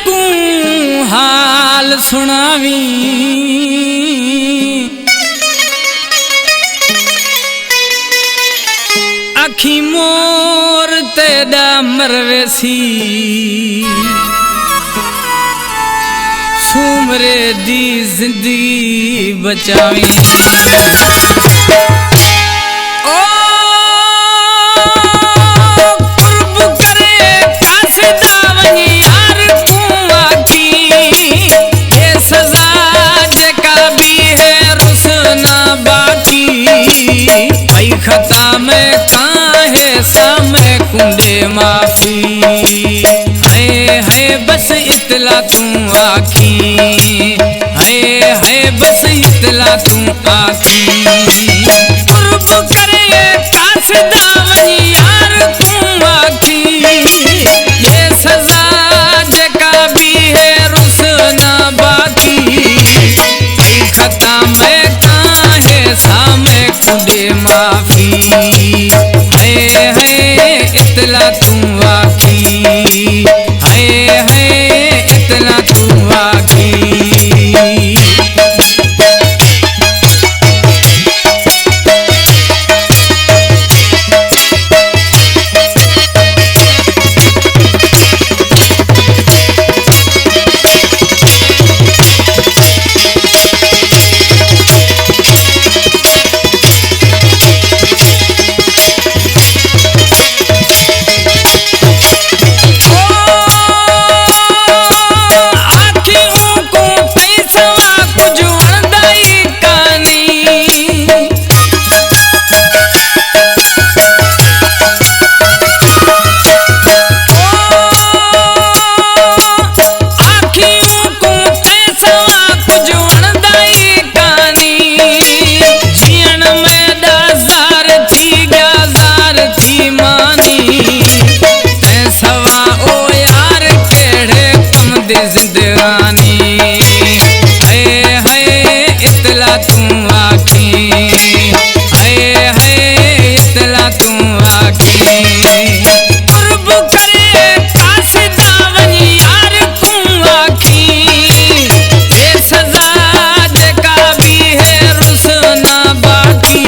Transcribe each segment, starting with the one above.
को हाल सुनावी अखी मोर तेदा मरवेसी सुमरे दी जिंदगी बचावी ओ कुर्ब करे कासदा वनी यार कुआ की ये सजा जका भी है रुसना बाकी आई खता में काहे सामे कुंडे माफी है बस इतला तू आखी है बस इतला तू आखी कुर्ब करे कासदा वनी यार तू आखी ये सजा जका भी है रुसना बाकी खता में काहे सामे कुंडे माफी है इतला तू आखी है इतना तू आखी जिंदगानी है इतला तू आखी है इतला तू आखी कुर्ब करे कासदा वनी यार तू आखी ये सजा जका भी है रुसना बाकी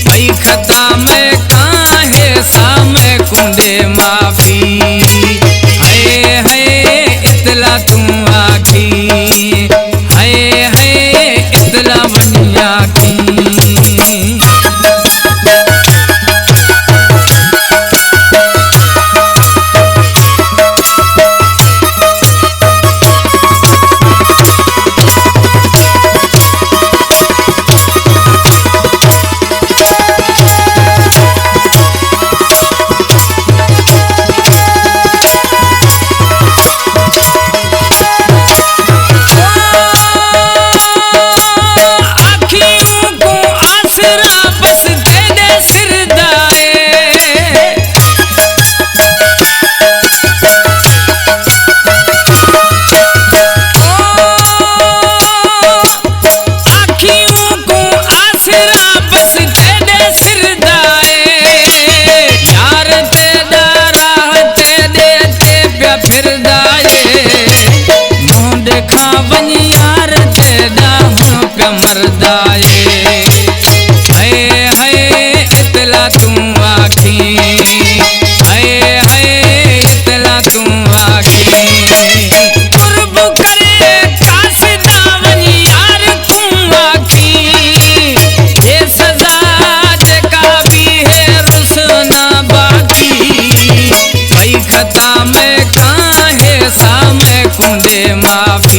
भाई खता में काहे सामे कुंडे माफी है इतला तू आखी है इतला बनी आखी मरदाए है इतला तू आखी है इतला तू आखी कुर्ब करे कासदा वनी यार तू आखी ये सजा जका भी है रुसना बाकी भाई खता में काहे सामे कुंडे माफी